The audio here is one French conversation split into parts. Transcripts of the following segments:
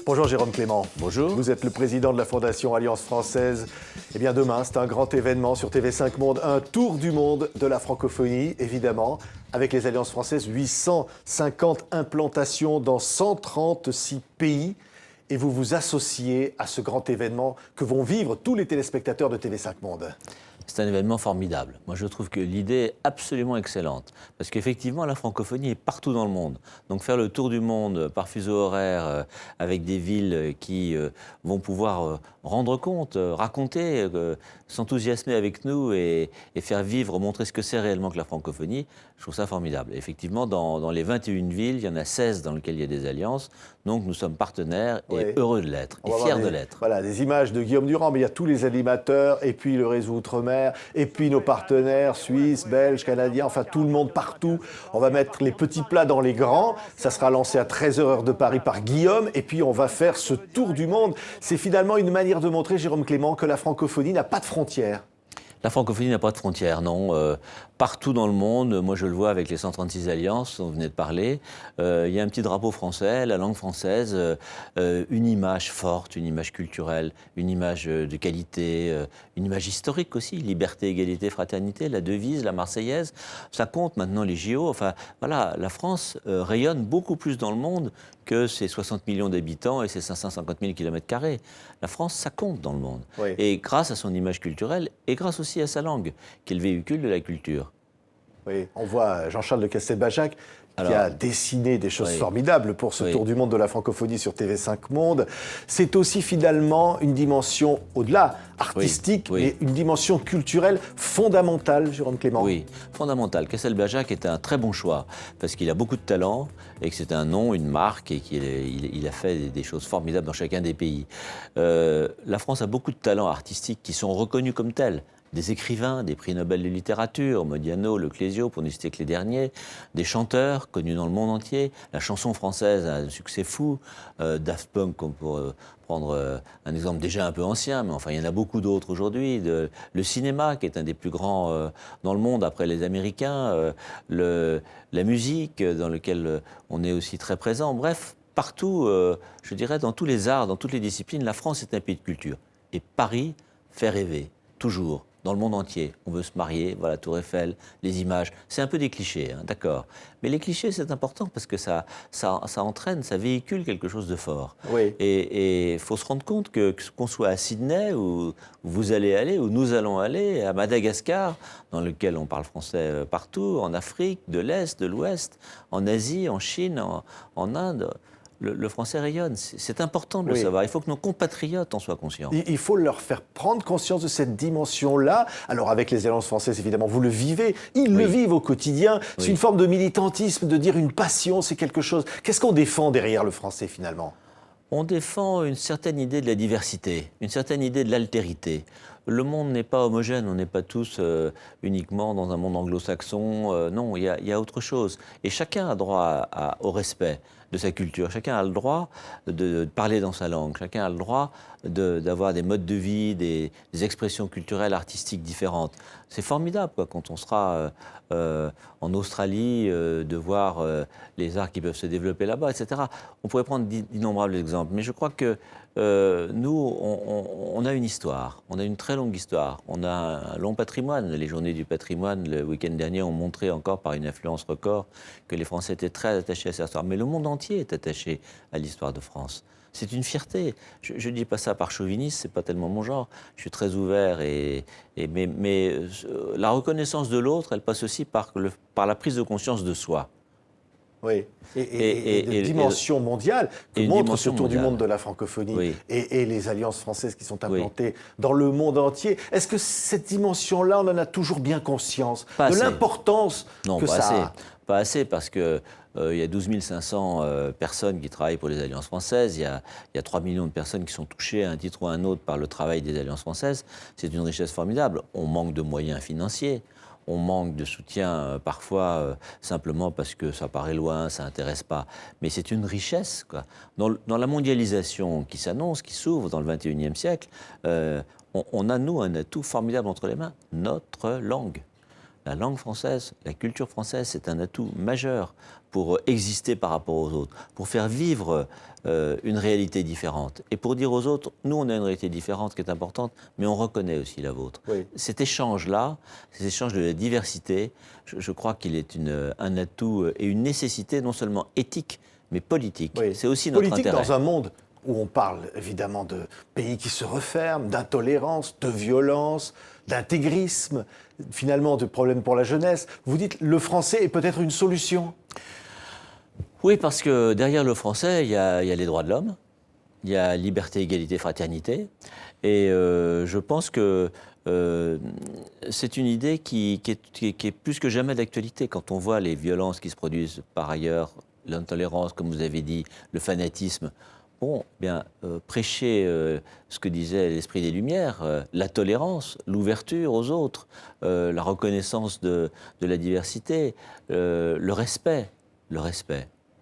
Bonjour Jérôme Clément. Bonjour. Vous êtes le président de la Fondation Alliance Française. Eh bien demain, c'est un grand événement sur TV5 Monde, un tour du monde de la francophonie, évidemment, avec les Alliances Françaises, 850 implantations dans 136 pays. Et vous vous associez à ce grand événement que vont vivre tous les téléspectateurs de TV5 Monde. C'est un événement formidable. Moi, je trouve que l'idée est absolument excellente. Parce qu'effectivement, la francophonie est partout dans le monde. Donc, faire le tour du monde par fuseau horaire avec des villes qui vont pouvoir rendre compte, raconter, s'enthousiasmer avec nous et faire vivre, montrer ce que c'est réellement que la francophonie, je trouve ça formidable. Et effectivement, dans les 21 villes, il y en a 16 dans lesquelles il y a des alliances. Donc, nous sommes partenaires et heureux de l'être, et fiers de l'être. Voilà, des images de Guillaume Durand, mais il y a tous les animateurs, et puis le réseau Outre-mer, et puis nos partenaires suisses, belges, canadiens, enfin tout le monde partout. On va mettre les petits plats dans les grands. Ça sera lancé à 13h heure de Paris par Guillaume, et puis on va faire ce tour du monde. C'est finalement une manière de montrer, Jérôme Clément, que la francophonie n'a pas de frontières. La francophonie n'a pas de frontières, non. Partout dans le monde, moi je le vois avec les 136 alliances dont vous venez de parler, il y a un petit drapeau français, la langue française, une image forte, une image culturelle, une image de qualité, une image historique aussi, liberté, égalité, fraternité, la devise, la Marseillaise, ça compte maintenant les JO. Enfin voilà, la France rayonne beaucoup plus dans le monde que ses 60 millions d'habitants et ses 550 000 km². La France, ça compte dans le monde. Oui. Et grâce à son image culturelle et grâce aussi à sa langue, qui est le véhicule de la culture. Oui, on voit Jean-Charles de Castelbajac qui a dessiné des choses formidables pour ce tour du monde de la francophonie sur TV5 Monde. C'est aussi finalement une dimension au-delà artistique, mais une dimension culturelle fondamentale, Jérôme Clément. Oui, fondamentale. Castelbajac est un très bon choix parce qu'il a beaucoup de talent et que c'est un nom, une marque et qu'il a fait des choses formidables dans chacun des pays. La France a beaucoup de talents artistiques qui sont reconnus comme tels. Des écrivains, des prix Nobel de littérature, Modiano, Le Clésio, pour ne citer que les derniers, des chanteurs connus dans le monde entier. La chanson française a un succès fou. Daft Punk, pour prendre un exemple déjà un peu ancien, mais enfin il y en a beaucoup d'autres aujourd'hui. Le cinéma, qui est un des plus grands dans le monde après les Américains. La musique, dans laquelle on est aussi très présent. Bref, partout, je dirais, dans tous les arts, dans toutes les disciplines, la France est un pays de culture. Et Paris fait rêver, toujours. Dans le monde entier, on veut se marier, voilà, Tour Eiffel, les images. C'est un peu des clichés, hein, d'accord. Mais les clichés, c'est important parce que ça entraîne, ça véhicule quelque chose de fort. Oui. Et il faut se rendre compte qu'on soit à Sydney, où vous allez aller, où nous allons aller, à Madagascar, dans lequel on parle français partout, en Afrique, de l'Est, de l'Ouest, en Asie, en Chine, en Inde. Le français rayonne, c'est important de le savoir. Il faut que nos compatriotes en soient conscients. Il faut leur faire prendre conscience de cette dimension-là. Alors avec les Alliances françaises, évidemment, vous le vivez, ils le vivent au quotidien. C'est une forme de militantisme, de dire une passion, c'est quelque chose. Qu'est-ce qu'on défend derrière le français finalement ? On défend une certaine idée de la diversité, une certaine idée de l'altérité. Le monde n'est pas homogène, on n'est pas tous uniquement dans un monde anglo-saxon. Non, il y a autre chose. Et chacun a droit au respect de sa culture. Chacun a le droit de parler dans sa langue. Chacun a le droit d'avoir des modes de vie, des expressions culturelles, artistiques différentes. C'est formidable quand on sera en Australie, de voir les arts qui peuvent se développer là-bas, etc. On pourrait prendre d'innombrables exemples. Mais je crois que nous, on a une histoire. On a une très longue histoire. On a un long patrimoine. Les Journées du patrimoine, le week-end dernier, ont montré encore par une influence record que les Français étaient très attachés à cette histoire. Mais le monde entier est attaché à l'histoire de France. C'est une fierté. Je ne dis pas ça par chauvinisme, c'est pas tellement mon genre. Je suis très ouvert, mais la reconnaissance de l'autre, elle passe aussi par la prise de conscience de soi. Oui, et de dimension mondiale que montre ce tour du monde de la francophonie et les alliances françaises qui sont implantées dans le monde entier. Est-ce que cette dimension-là, on en a toujours bien conscience de l'importance que ça a ? Pas assez, parce que il y a 12 500 personnes qui travaillent pour les Alliances françaises, il y a 3 millions de personnes qui sont touchées à un titre ou à un autre par le travail des Alliances françaises. C'est une richesse formidable. On manque de moyens financiers. On manque de soutien parfois simplement parce que ça paraît loin, ça n'intéresse pas. Mais c'est une richesse, quoi. Dans la mondialisation qui s'annonce, qui s'ouvre dans le XXIe siècle, on a, nous, un atout formidable entre les mains, notre langue. la langue française, la culture française, c'est un atout majeur pour exister par rapport aux autres, pour faire vivre une réalité différente. Et pour dire aux autres, nous, on a une réalité différente qui est importante, mais on reconnaît aussi la vôtre. Oui. Cet échange-là, cet échange de la diversité, je crois qu'il est un atout et une nécessité non seulement éthique, mais politique. Oui. C'est aussi notre Politique intérêt. dans un monde où on parle évidemment de pays qui se referment, d'intolérance, de violence, d'intégrisme, finalement de problèmes pour la jeunesse. Vous dites le français est peut-être une solution. Oui, parce que derrière le français, il y a les droits de l'homme, il y a liberté, égalité, fraternité. Et je pense que c'est une idée qui est plus que jamais d'actualité. Quand on voit les violences qui se produisent par ailleurs, l'intolérance, comme vous avez dit, le fanatisme, bon, bien, prêcher ce que disait l'esprit des Lumières, la tolérance, l'ouverture aux autres, la reconnaissance de la diversité, le respect,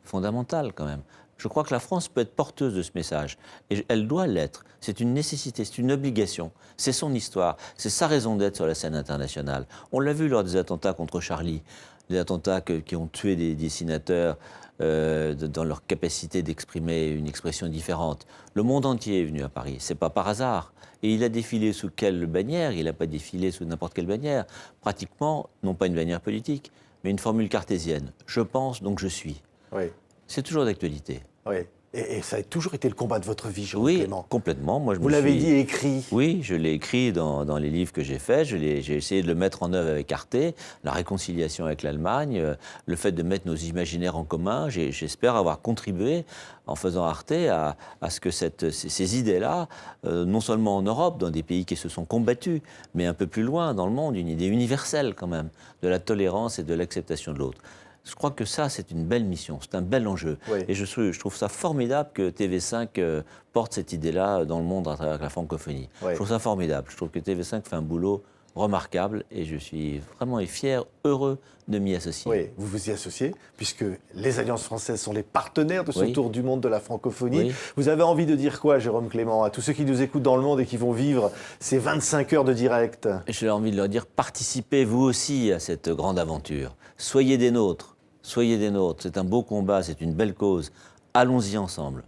fondamental quand même. Je crois que la France peut être porteuse de ce message, et elle doit l'être. C'est une nécessité, c'est une obligation, c'est son histoire, c'est sa raison d'être sur la scène internationale. On l'a vu lors des attentats contre Charlie, des attentats qui ont tué des dessinateurs dans leur capacité d'exprimer une expression différente. Le monde entier est venu à Paris, c'est pas par hasard. Et il a défilé sous quelle bannière? Il n'a pas défilé sous n'importe quelle bannière. Pratiquement, non pas une bannière politique, mais une formule cartésienne. Je pense, donc je suis. Oui. C'est toujours d'actualité. Oui. Et ça a toujours été le combat de votre vie, Jérôme Oui, Clément. complètement. Moi, Vous l'avez dit et écrit. Oui, je l'ai écrit dans les livres que j'ai faits. J'ai essayé de le mettre en œuvre avec Arte, la réconciliation avec l'Allemagne, le fait de mettre nos imaginaires en commun. J'espère avoir contribué, en faisant Arte, à ce que ces idées-là, non seulement en Europe, dans des pays qui se sont combattus, mais un peu plus loin dans le monde, une idée universelle quand même, de la tolérance et de l'acceptation de l'autre. Je crois que ça, c'est une belle mission, c'est un bel enjeu. Oui. Et je trouve ça formidable que TV5 porte cette idée-là dans le monde à travers la francophonie. Oui. Je trouve ça formidable. Je trouve que TV5 fait un boulot remarquable et je suis vraiment fier, heureux de m'y associer. Oui, vous vous y associez, puisque les Alliances françaises sont les partenaires de ce Oui. tour du monde de la francophonie. Oui. Vous avez envie de dire quoi, Jérôme Clément, à tous ceux qui nous écoutent dans le monde et qui vont vivre ces 25 heures de direct? J'ai envie de leur dire, participez vous aussi à cette grande aventure. Soyez des nôtres. Soyez des nôtres, c'est un beau combat, c'est une belle cause. Allons-y ensemble.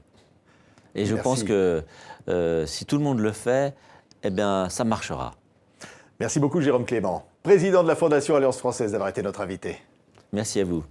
Et je pense que si tout le monde le fait, eh bien, ça marchera. Merci beaucoup, Jérôme Clément, président de la Fondation Alliance française, d'avoir été notre invité. Merci à vous.